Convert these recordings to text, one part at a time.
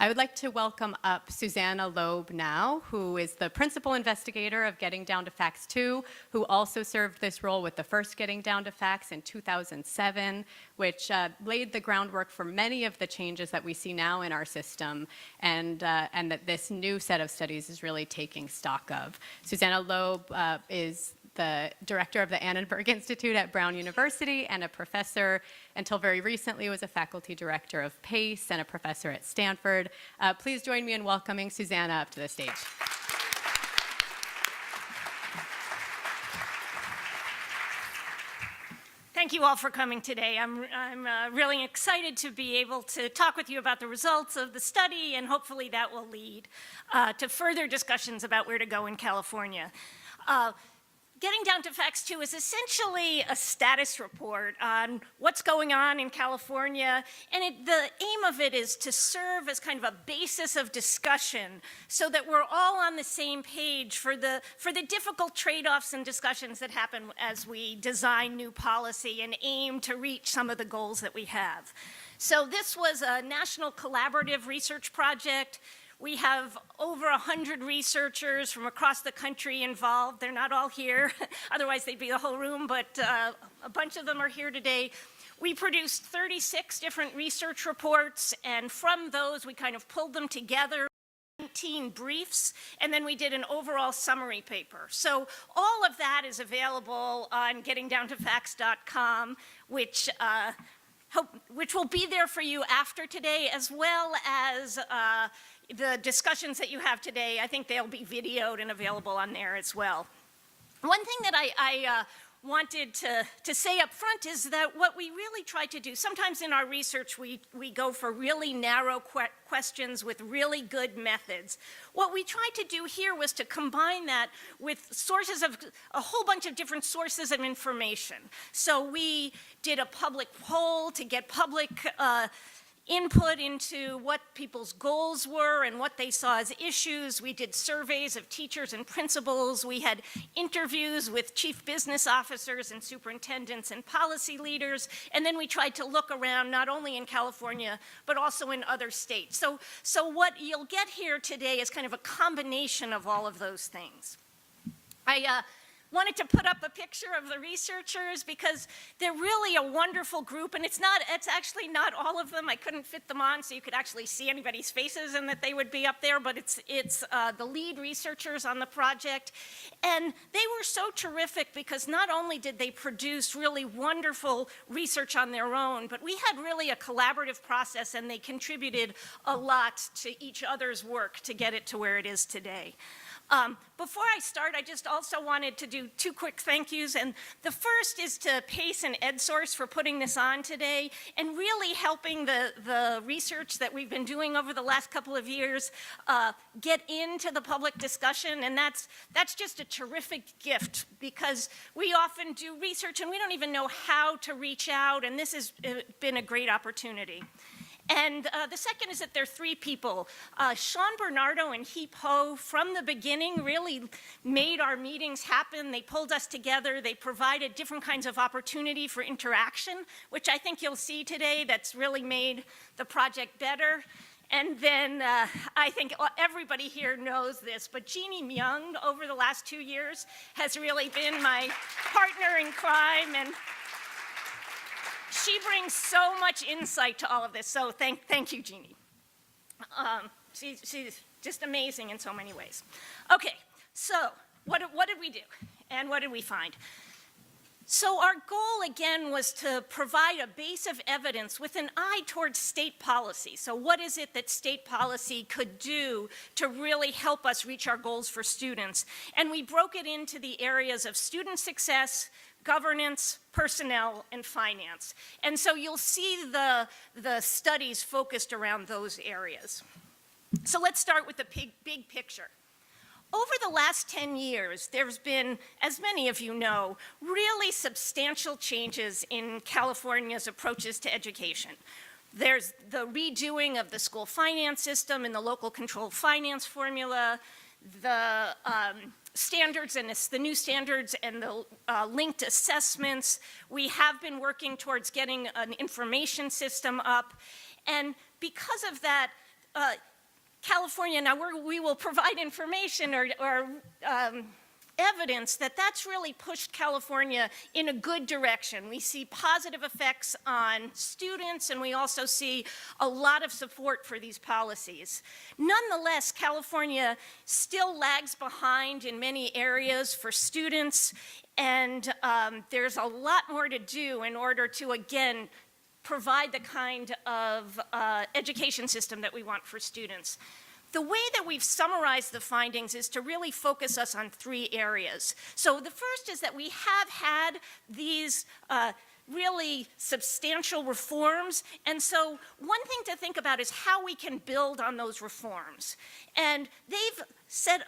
I would like to welcome up Susanna Loeb now, who is the principal investigator of Getting Down to Facts 2, who also served this role with the first Getting Down to Facts in 2007, which laid the groundwork for many of the changes that we see now in our system, and that this new set of studies is really taking stock of. Susanna Loeb is the director of the Annenberg Institute at Brown University and a professor, until very recently was a faculty director of PACE and a professor at Stanford. Please join me in welcoming Susanna up to the stage. Thank you all for coming today. I'm really excited to be able to talk with you about the results of the study, and hopefully that will lead to further discussions about where to go in California. Getting Down to Facts 2 is essentially a status report on what's going on in California, and the aim of it is to serve as kind of a basis of discussion so that we're all on the same page for the difficult trade-offs and discussions that happen as we design new policy and aim to reach some of the goals that we have. So this was a national collaborative research project. We have over 100 researchers from across the country involved. They're not all here, otherwise they'd be the whole room, but a bunch of them are here today. We produced 36 different research reports, and from those we kind of pulled them together, 19 briefs, and then we did an overall summary paper. So all of that is available on gettingdowntofacts.com, which will be there for you after today, as well as the discussions that you have today. I think they'll be videoed and available on there as well. One thing that I wanted to say up front is that what we really try to do, sometimes in our research we go for really narrow questions with really good methods. What we tried to do here was to combine that with sources of a whole bunch of different sources of information. So we did a public poll to get public input into what people's goals were and what they saw as issues. We did surveys of teachers and principals. We had interviews with chief business officers and superintendents and policy leaders. And then we tried to look around not only in California, but also in other states. So what you'll get here today is kind of a combination of all of those things. I wanted to put up a picture of the researchers because they're really a wonderful group, and it's actually not all of them. I couldn't fit them on so you could actually see anybody's faces and that they would be up there, but it's the lead researchers on the project. And they were so terrific because not only did they produce really wonderful research on their own, but we had really a collaborative process, and they contributed a lot to each other's work to get it to where it is today. Before I start, I just also wanted to do two quick thank yous, and the first is to PACE and EdSource for putting this on today and really helping the research that we've been doing over the last couple of years get into the public discussion, and that's just a terrific gift because we often do research and we don't even know how to reach out, and this has been a great opportunity. And the second is that there are three people. Sean Bernardo and Heap Ho, from the beginning, really made our meetings happen. They pulled us together. They provided different kinds of opportunity for interaction, which I think you'll see today that's really made the project better. And then I think everybody here knows this, but Jeannie Myung, over the last 2 years, has really been my partner in crime, and she brings so much insight to all of this, so thank you, Jeannie. She's just amazing in so many ways. Okay, so what did we do, and what did we find? So our goal, again, was to provide a base of evidence with an eye towards state policy. So what is it that state policy could do to really help us reach our goals for students? And we broke it into the areas of student success, governance, personnel, and finance. And so you'll see the studies focused around those areas. So let's start with the big picture. Over the last 10 years, there's been, as many of you know, really substantial changes in California's approaches to education. There's the redoing of the school finance system and the local controlled finance formula, the standards and the new standards and the linked assessments. We have been working towards getting an information system up. And because of that, California, now we will provide information or evidence that that's really pushed California in a good direction. We see positive effects on students, and we also see a lot of support for these policies. Nonetheless, California still lags behind in many areas for students, and there's a lot more to do in order to, again, provide the kind of education system that we want for students. The way that we've summarized the findings is to really focus us on 3 areas. So the first is that we have had these really substantial reforms, and so one thing to think about is how we can build on those reforms. And they've set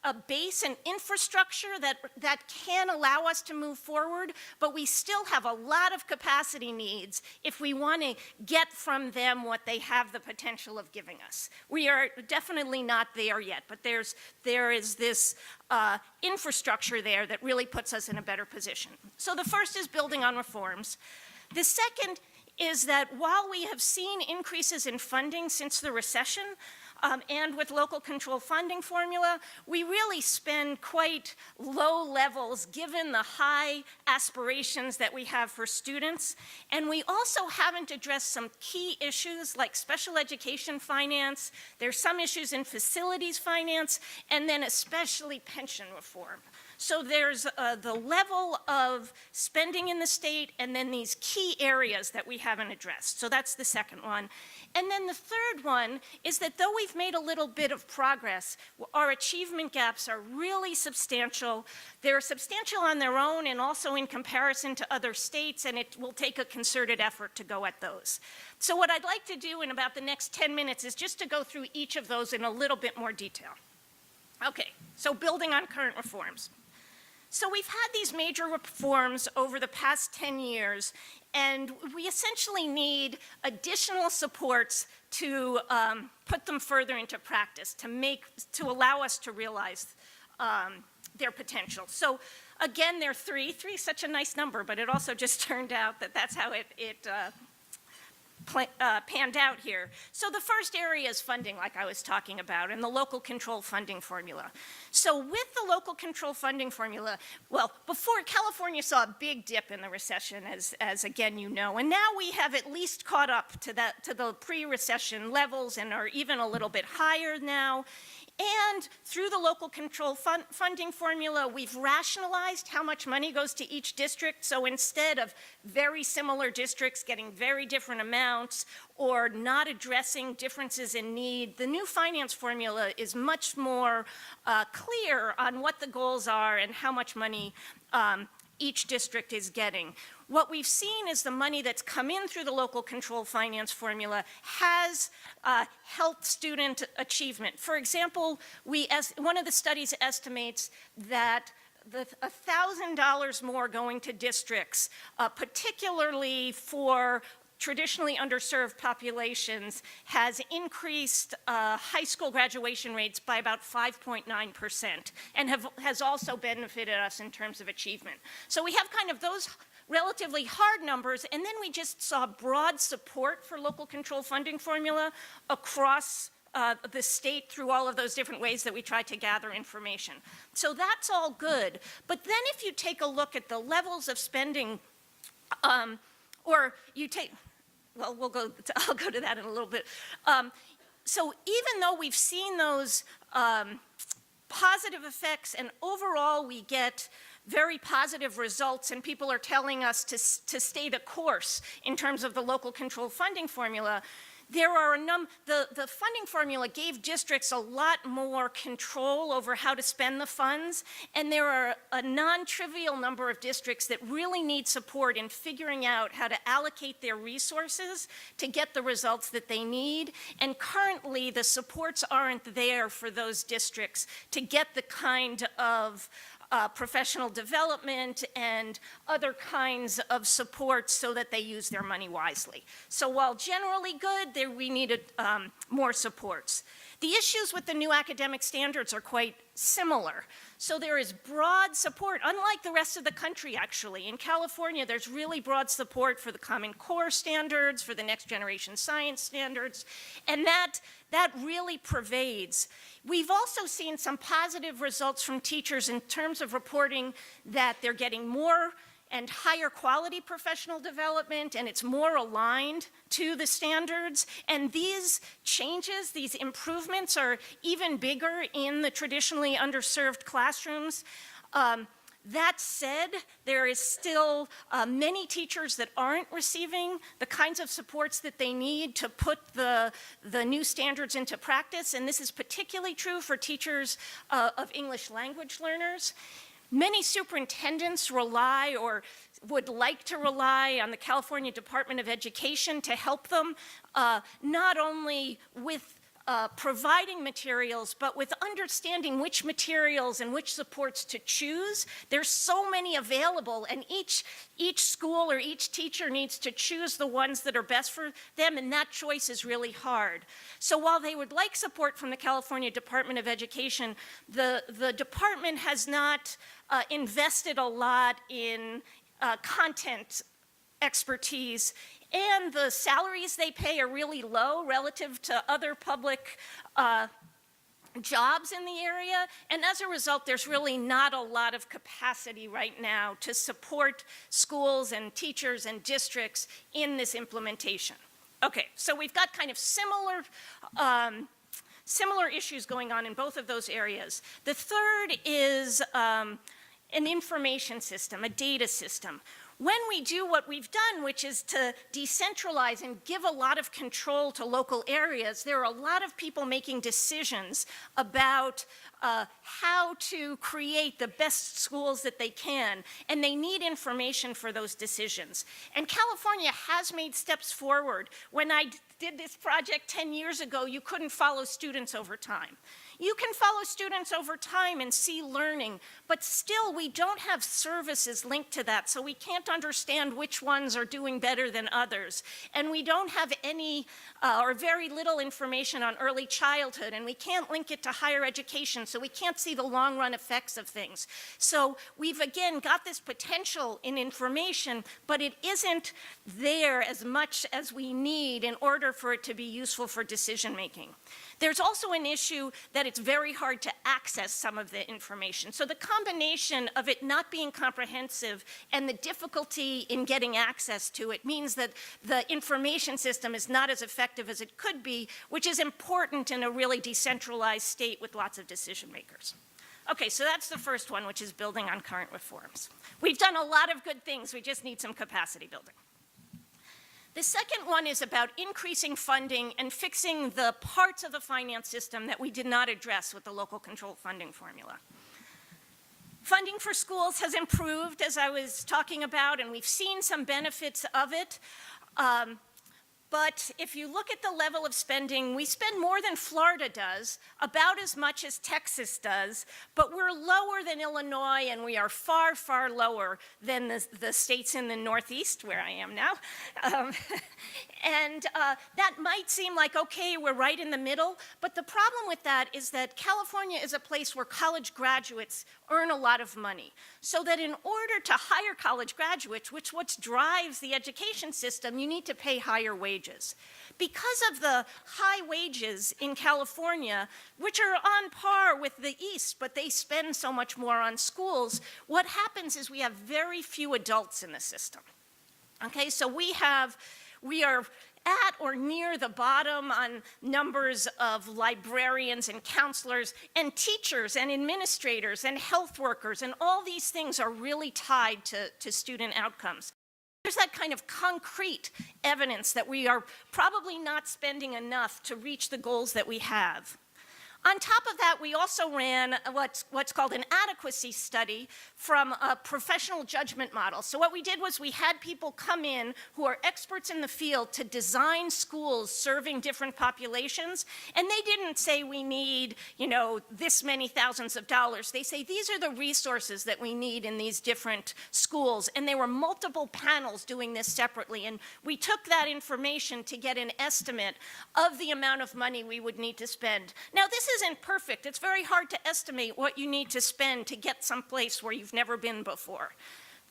a base and infrastructure that can allow us to move forward, but we still have a lot of capacity needs if we want to get from them what they have the potential of giving us. We are definitely not there yet, but there is this infrastructure there that really puts us in a better position. So the first is building on reforms. The second is that while we have seen increases in funding since the recession, and with local control funding formula, we really spend quite low levels given the high aspirations that we have for students. And we also haven't addressed some key issues like special education finance. There's some issues in facilities finance, and then especially pension reform. So there's the level of spending in the state and then these key areas that we haven't addressed. So that's the second one. And then the third one is that though we've made a little bit of progress, our achievement gaps are really substantial. They're substantial on their own and also in comparison to other states, and it will take a concerted effort to go at those. So what I'd like to do in about the next 10 minutes is just to go through each of those in a little bit more detail. Okay, so building on current reforms. So we've had these major reforms over the past 10 years, and we essentially need additional supports to put them further into practice, to allow us to realize their potential. So again, there are 3. 3 is such a nice number, but it also just turned out that that's how it panned out here. So the first area is funding, like I was talking about, and the local control funding formula. So with the local control funding formula, well, before California saw a big dip in the recession, as again you know, and now we have at least caught up to the pre-recession levels and are even a little bit higher now. And through the local control funding formula, we've rationalized how much money goes to each district. So instead of very similar districts getting very different amounts or not addressing differences in need, the new finance formula is much more clear on what the goals are and how much money each district is getting. What we've seen is the money that's come in through the local control finance formula has helped student achievement. For example, one of the studies estimates that $1,000 more going to districts, particularly for traditionally underserved populations, has increased high school graduation rates by about 5.9% and has also benefited us in terms of achievement. So we have kind of those relatively hard numbers, and then we just saw broad support for local control funding formula across the state through all of those different ways that we tried to gather information. So that's all good. But then if you take a look at the levels of spending, or you take, well, I'll go to that in a little bit. So even though we've seen those positive effects and overall we get very positive results and people are telling us to stay the course in terms of the local control funding formula, there are the funding formula gave districts a lot more control over how to spend the funds, and there are a non-trivial number of districts that really need support in figuring out how to allocate their resources to get the results that they need, and currently the supports aren't there for those districts to get the kind of professional development and other kinds of support so that they use their money wisely. So while generally good, we needed more supports. The issues with the new academic standards are quite similar. So there is broad support, unlike the rest of the country, actually. In California, there's really broad support for the Common Core standards, for the next generation science standards, and that really pervades. We've also seen some positive results from teachers in terms of reporting that they're getting more and higher quality professional development, and it's more aligned to the standards. And these changes, these improvements, are even bigger in the traditionally underserved classrooms. That said, there is still many teachers that aren't receiving the kinds of supports that they need to put the new standards into practice, and this is particularly true for teachers of English language learners. Many superintendents rely or would like to rely on the California Department of Education to help them, not only with providing materials, but with understanding which materials and which supports to choose. There's so many available, and each school or each teacher needs to choose the ones that are best for them, and that choice is really hard. So while they would like support from the California Department of Education, the department has not invested a lot in content expertise, and the salaries they pay are really low relative to other public jobs in the area, and as a result, there's really not a lot of capacity right now to support schools and teachers and districts in this implementation. Okay, so we've got kind of similar issues going on in both of those areas. The third is an information system, a data system. When we do what we've done, which is to decentralize and give a lot of control to local areas, there are a lot of people making decisions about how to create the best schools that they can, and they need information for those decisions. And California has made steps forward. When I did this project 10 years ago, you couldn't follow students over time. You can follow students over time and see learning, but still we don't have services linked to that, so we can't understand which ones are doing better than others. And we don't have any or very little information on early childhood, and we can't link it to higher education, so we can't see the long-run effects of things. So we've, again, got this potential in information, but it isn't there as much as we need in order for it to be useful for decision-making. There's also an issue that it's very hard to access some of the information. So the combination of it not being comprehensive and the difficulty in getting access to it means that the information system is not as effective as it could be, which is important in a really decentralized state with lots of decision makers. Okay, so that's the first one, which is building on current reforms. We've done a lot of good things. We just need some capacity building. The second one is about increasing funding and fixing the parts of the finance system that we did not address with the local control funding formula. Funding for schools has improved, as I was talking about, and we've seen some benefits of it. But if you look at the level of spending, we spend more than Florida does, about as much as Texas does, but we're lower than Illinois, and we are far, far lower than the states in the Northeast, where I am now. That might seem like, okay, we're right in the middle, but the problem with that is that California is a place where college graduates earn a lot of money. So that in order to hire college graduates, which what drives the education system, you need to pay higher wages. Because of the high wages in California, which are on par with the East, but they spend so much more on schools, what happens is we have very few adults in the system. Okay, so we are at or near the bottom on numbers of librarians and counselors and teachers and administrators and health workers, and all these things are really tied to student outcomes. There's that kind of concrete evidence that we are probably not spending enough to reach the goals that we have. On top of that, we also ran what's called an adequacy study from a professional judgment model. So what we did was we had people come in who are experts in the field to design schools serving different populations, and they didn't say we need, this many thousands of dollars. They say these are the resources that we need in these different schools, and there were multiple panels doing this separately, and we took that information to get an estimate of the amount of money we would need to spend. Now, this isn't perfect. It's very hard to estimate what you need to spend to get someplace where you've never been before.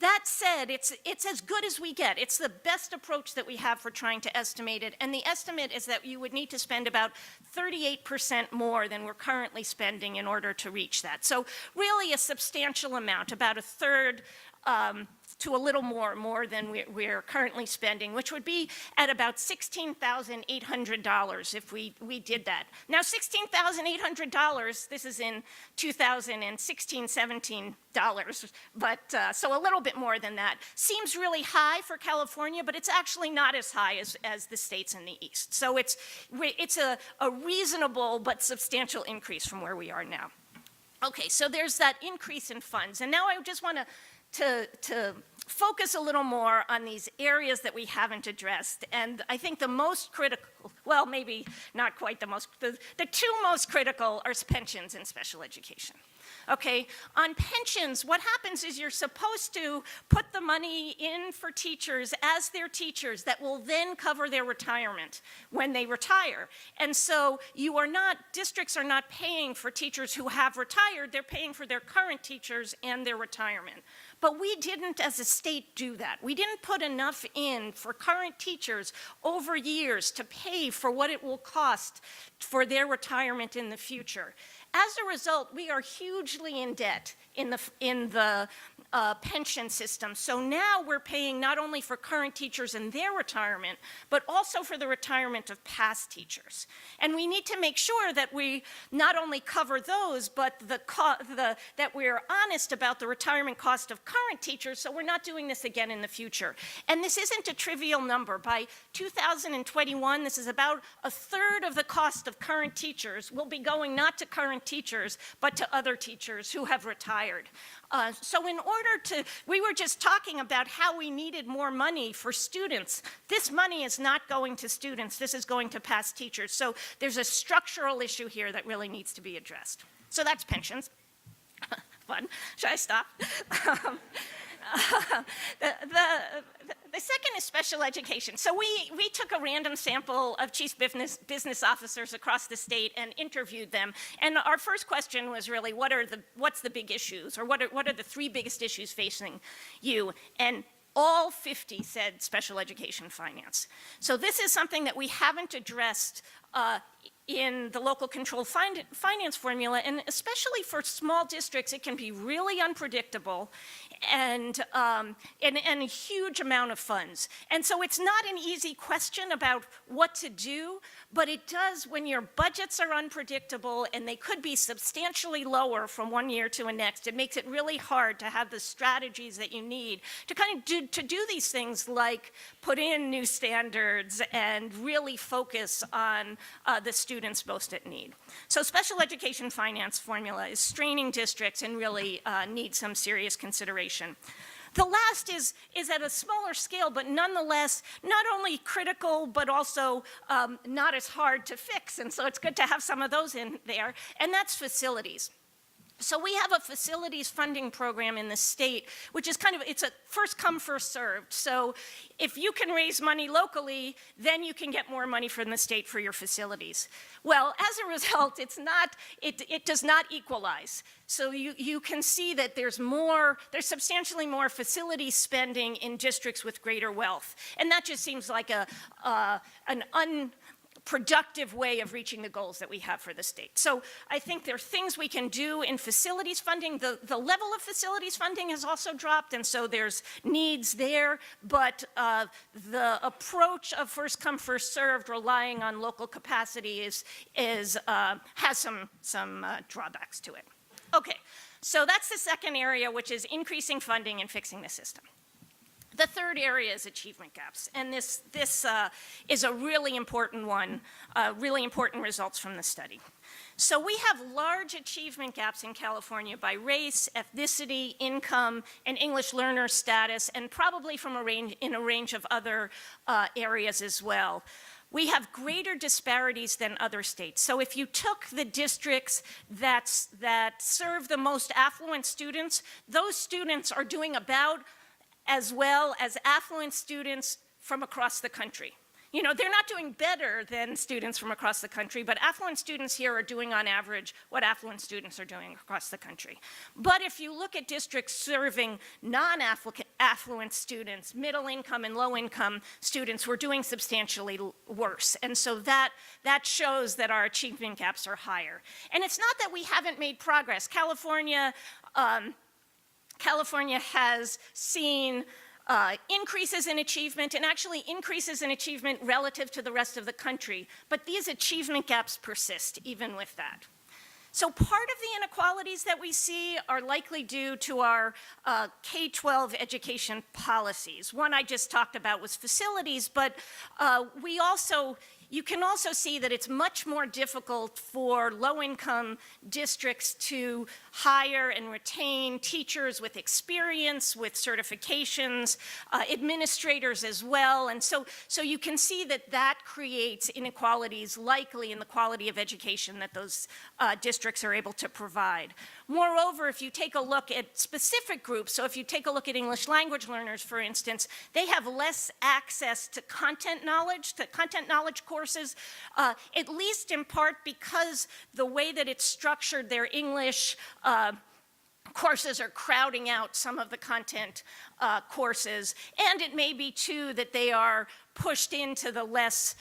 That said, it's as good as we get. It's the best approach that we have for trying to estimate it, and the estimate is that you would need to spend about 38% more than we're currently spending in order to reach that. So really a substantial amount, about a third to a little more than we're currently spending, which would be at about $16,800 if we did that. Now, $16,800, this is in 2016-17 dollars, but so a little bit more than that. Seems really high for California, but it's actually not as high as the states in the East. So it's a reasonable but substantial increase from where we are now. Okay, so there's that increase in funds. And now I just want to focus a little more on these areas that we haven't addressed. And I think the most critical, well, maybe not quite the most, the two most critical are pensions and special education. Okay, on pensions, what happens is you're supposed to put the money in for teachers as their teachers that will then cover their retirement when they retire. And so districts are not paying for teachers who have retired, they're paying for their current teachers and their retirement. But we didn't, as a state, do that. We didn't put enough in for current teachers over years to pay for what it will cost for their retirement in the future. As a result, we are hugely in debt in the pension system. So now we're paying not only for current teachers and their retirement, but also for the retirement of past teachers. And we need to make sure that we not only cover those, but that we're honest about the retirement cost of current teachers, so we're not doing this again in the future. And this isn't a trivial number. By 2021, this is about a third of the cost of current teachers will be going not to current teachers, but to other teachers who have retired. So in order to, we were just talking about how we needed more money for students. This money is not going to students, this is going to past teachers. So there's a structural issue here that really needs to be addressed. So that's pensions. Fun. Should I stop? The second is special education. So we took a random sample of chief business officers across the state and interviewed them. And our first question was really, what's the big issues? Or what are the three biggest issues facing you? And all 50 said special education finance. So this is something that we haven't addressed in the local control finance formula, and especially for small districts, it can be really unpredictable and a huge amount of funds. And so it's not an easy question about what to do, but it does when your budgets are unpredictable and they could be substantially lower from one year to the next. It makes it really hard to have the strategies that you need to kind of do these things like put in new standards and really focus on the students most at need. So special education finance formula is straining districts and really needs some serious consideration. The last is at a smaller scale, but nonetheless, not only critical, but also not as hard to fix. And so it's good to have some of those in there, and that's facilities. So we have a facilities funding program in the state, which is it's a first come, first served. So if you can raise money locally, then you can get more money from the state for your facilities. Well, as a result, it does not equalize. So you can see that there's substantially more facility spending in districts with greater wealth. And that just seems like an unproductive way of reaching the goals that we have for the state. So I think there are things we can do in facilities funding. The level of facilities funding has also dropped, and so there's needs there, but the approach of first come, first served, relying on local capacity has some drawbacks to it. Okay, so that's the second area, which is increasing funding and fixing the system. The third area is achievement gaps, and this is a really important one, really important results from the study. So we have large achievement gaps in California by race, ethnicity, income, and English learner status, and probably in a range of other areas as well. We have greater disparities than other states. So if you took the districts that serve the most affluent students, those students are doing about as well as affluent students from across the country. You know, they're not doing better than students from across the country, but affluent students here are doing on average what affluent students are doing across the country. But if you look at districts serving non-affluent students, middle income and low income students, we're doing substantially worse. And so that shows that our achievement gaps are higher. And it's not that we haven't made progress. California has seen increases in achievement, and actually increases in achievement relative to the rest of the country. But these achievement gaps persist even with that. So part of the inequalities that we see are likely due to our K-12 education policies. One I just talked about was facilities, but you can also see that it's much more difficult for low-income districts to hire and retain teachers with experience, with certifications, administrators as well. And so you can see that creates inequalities likely in the quality of education that those districts are able to provide. Moreover, if you take a look at specific groups, so if you take a look at English language learners, for instance, they have less access to content knowledge courses, at least in part because the way that it's structured, their English courses are crowding out some of the content courses, and it may be too that they are pushed into the less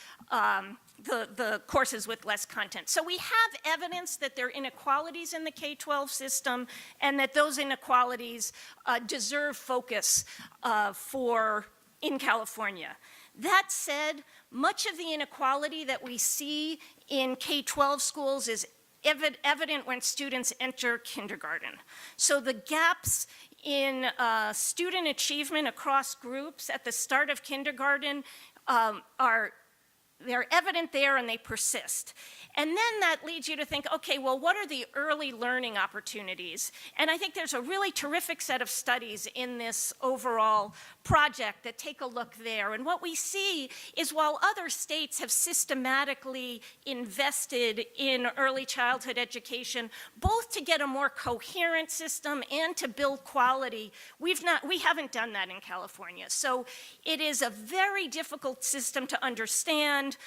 the courses with less content. So we have evidence that there are inequalities in the K-12 system, and that those inequalities deserve focus in California. That said, much of the inequality that we see in K-12 schools is evident when students enter kindergarten. So the gaps in student achievement across groups at the start of kindergarten they're evident there, and they persist. And then that leads you to think, okay, well, what are the early learning opportunities? And I think there's a really terrific set of studies in this overall project that take a look there. And what we see is while other states have systematically invested in early childhood education, both to get a more coherent system and to build quality, we haven't done that in California. So it is a very difficult system to understand.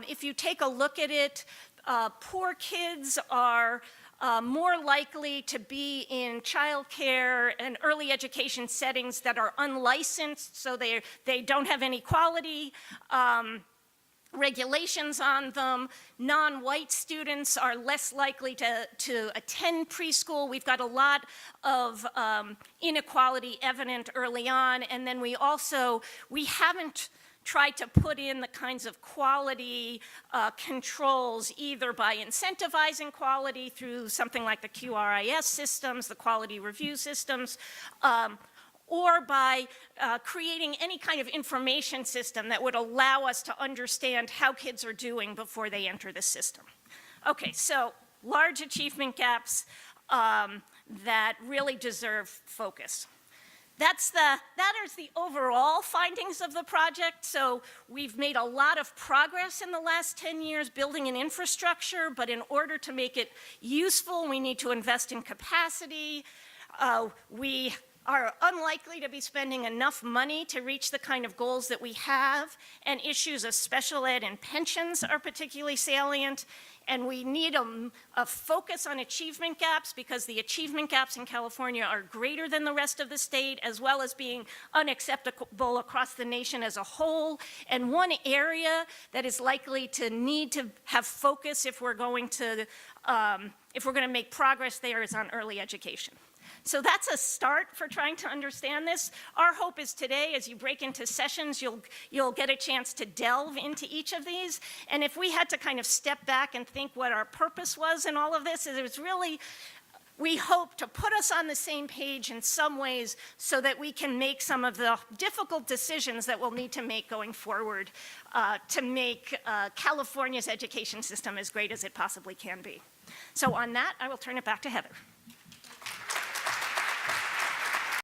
If you take a look at it, poor kids are more likely to be in childcare and early education settings that are unlicensed, so they don't have any quality regulations on them. Non-white students are less likely to attend preschool. We've got a lot of inequality evident early on, and then we haven't tried to put in the kinds of quality controls, either by incentivizing quality through something like the QRIS systems, the quality review systems, or by creating any kind of information system that would allow us to understand how kids are doing before they enter the system. Okay, so large achievement gaps that really deserve focus. That is the overall findings of the project. So we've made a lot of progress in the last 10 years building an infrastructure, but in order to make it useful, we need to invest in capacity. We are unlikely to be spending enough money to reach the kind of goals that we have, and issues of special ed and pensions are particularly salient. And we need a focus on achievement gaps, because the achievement gaps in California are greater than the rest of the state, as well as being unacceptable across the nation as a whole. And one area that is likely to need to have focus if we're going to make progress there is on early education. So that's a start for trying to understand this. Our hope is today, as you break into sessions, you'll get a chance to delve into each of these. And if we had to kind of step back and think what our purpose was in all of this, it was really, we hope to put us on the same page in some ways so that we can make some of the difficult decisions that we'll need to make going forward to make California's education system as great as it possibly can be. So on that, I will turn it back to Heather.